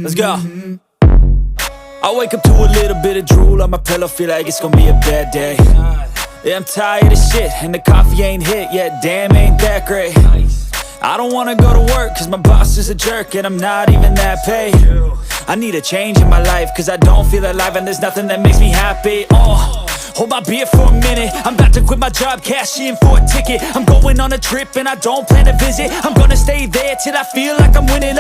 Let's go. I wake up to a little bit of drool on my pillow, feel like it's gonna be a bad day. Yeah, I'm tired of shit, and the coffee ain't hit yet, damn, ain't that great. I don't wanna go to work, cause my boss is a jerk, and I'm not even that paid. I need a change in my life, cause I don't feel alive, and there's nothing that makes me happy. Hold my beer for a minute, I'm about to quit my job, cash in for a ticket. I'm going on a trip and I don't plan to visit. I'm gonna stay there till I feel like I'm winning,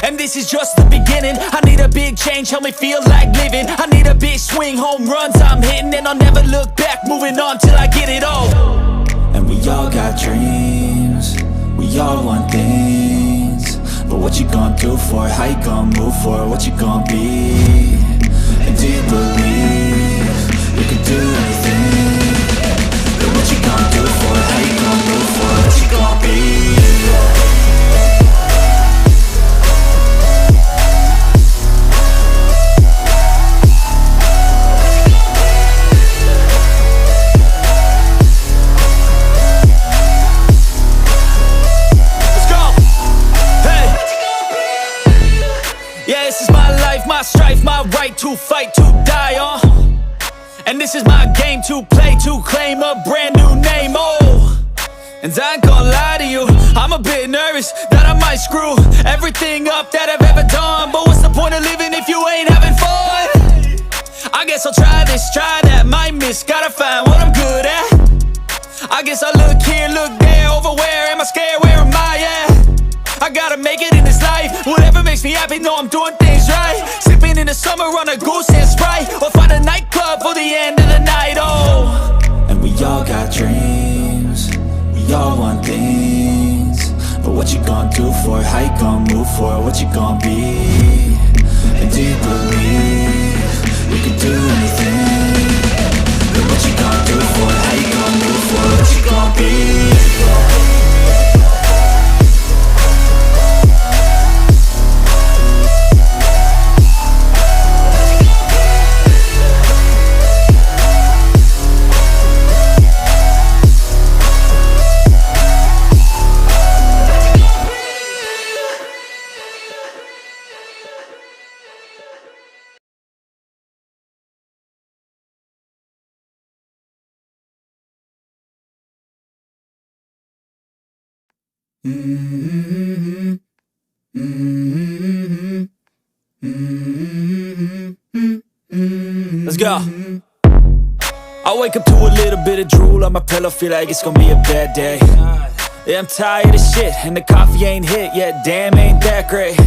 and this is just the beginning. I need a big change, help me feel like living. I need a big swing, home runs I'm hitting, and I'll never look back, moving on till I get it all. And we all got dreams, we all want things, but what you gonna do for it? How you gonna move for it? What you gonna be? And do you believe you can do anything? But what you gonna do for it? How you gonna move for it? What you gonna be? Let's go! Hey! Yeah, this is my life, my strife, my right to fight, to die on. And this is my game to play, to claim a brand new name, And I ain't gonna lie to you, I'm a bit nervous that I might screw everything up that I've ever done. But what's the point of living if you ain't having fun? I guess I'll try this, try that, might miss, gotta find what I'm good at. I guess I look here, look there, over where am I scared, where am I at? I gotta make it in this life, whatever makes me happy, know I'm doing things right. Sipping in the summer on a goose and Sprite, or find a nightclub for the end of the night, And we all got dreams, we all want things, but what you gonna do for it? How you gonna move for it? What you gonna be? And do you believe you can do anything? But what you gonna do for it? How you gonna move for it? What you gonna be? Let's go. I wake up to a little bit of drool on my pillow, feel like it's gonna be a bad day. Yeah, I'm tired of shit, and the coffee ain't hit yet, damn, ain't that great.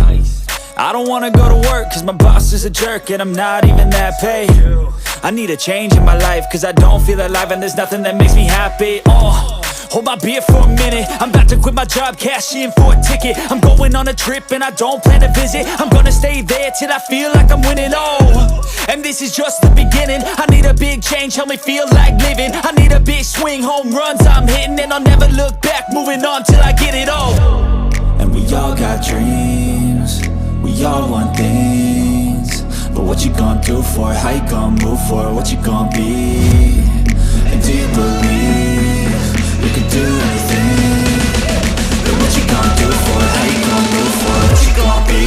I don't wanna go to work, cause my boss is a jerk, and I'm not even that paid. I need a change in my life, cause I don't feel alive, and there's nothing that makes me happy. Hold my beer for a minute, I'm about to quit my job, cash in for a ticket. I'm going on a trip and I don't plan to visit. I'm gonna stay there till I feel like I'm winning, and this is just the beginning. I need a big change, help me feel like living. I need a big swing, home runs I'm hitting, and I'll never look back, moving on till I get it all. And we all got dreams, we all want things, but what you gonna do for it? How you gonna move for it? What you gonna be? And do you believe you can do anything? But what you gonna do for it? How you gonna move for it? What you gonna be?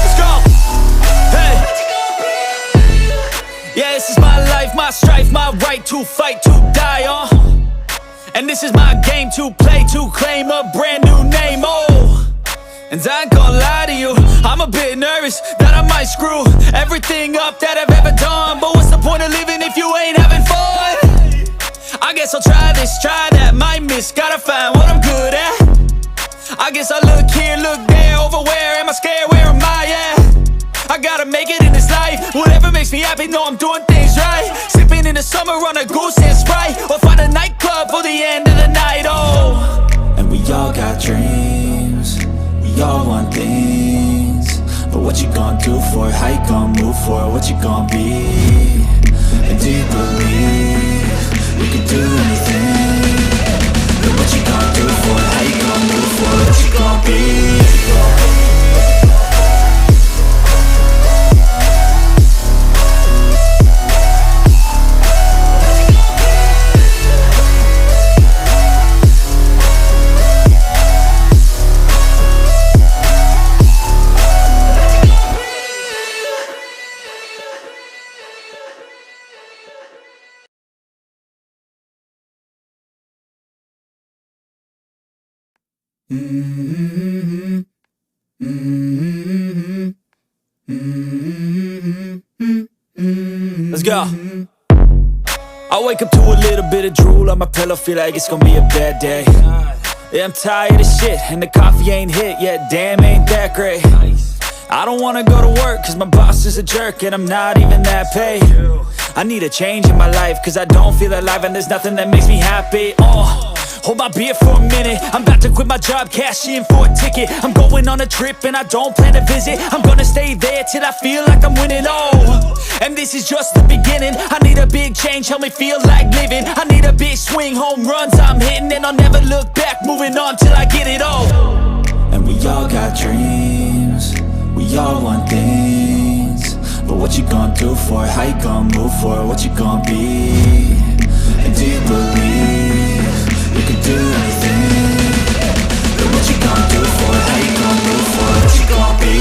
Let's go! Hey! Yeah, this is my life, my strife, my right to fight, to die on. And this is my game to play, to claim a brand new name, And I ain't gonna lie to you, I'm a bit nervous that I might screw everything up that I've ever done. But what's the point of living if you ain't having fun? I guess I'll try this, try that, might miss, gotta find what I'm good at. I guess I look here, look there, over where am I scared, where am I at? I gotta make it in this life, whatever makes me happy, know I'm doing things right. Sipping in the summer on a goose and Sprite, or find a nightclub for the end of the night, And we all got dreams, we all want things, but what you gonna do for it? How you gonna move for it? What you gonna be? And do you believe you can do anything? Let's go. I wake up to a little bit of drool on my pillow, feel like it's gonna be a bad day. Yeah, I'm tired of shit, and the coffee ain't hit yet, damn, ain't that great. I don't wanna go to work, cause my boss is a jerk, and I'm not even that paid. I need a change in my life, cause I don't feel alive, and there's nothing that makes me happy. Hold my beer for a minute, I'm about to quit my job, cash in for a ticket. I'm going on a trip and I don't plan to visit. I'm gonna stay there till I feel like I'm winning, and this is just the beginning. I need a big change, help me feel like living. I need a big swing, home runs I'm hitting, and I'll never look back, moving on till I get it all. And we all got dreams, we all want things, but what you gonna do for it? How you gonna move for it? What you gonna be? And do you believe you can do anything? But what you gonna do for it? How you gonna move for it? What you gonna be?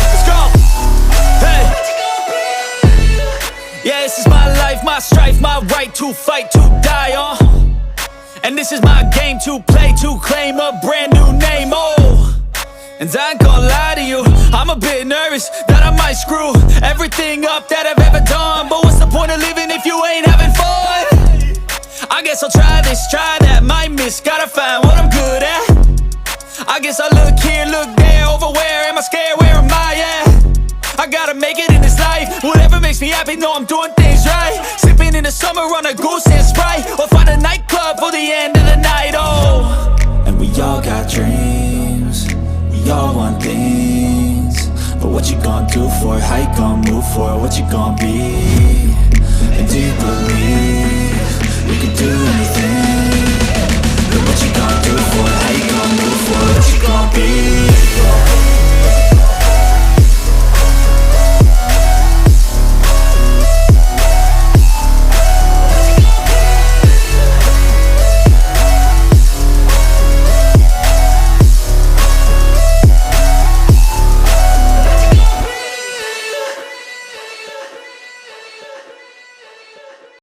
Let's go! Hey! Yeah, this is my life, my strife, my right to fight, to die on. And this is my game to play, to claim a brand new name, And I ain't gonna lie to you, I'm a bit nervous that I might screw everything up that I've ever done. But what's the point of living if you ain't having fun? I guess I'll try this, try that, might miss, gotta find what I'm good at. I guess I look here, look there, over where am I scared, where am I at? I gotta make it in this life, whatever makes me happy, know I'm doing things right. Sipping in the summer on a goose and Sprite, or find a nightclub for the end of the night, And we all got dreams, we all want things, but what you gonna do for it? How you gonna move for it? What you gonna be? And do you believe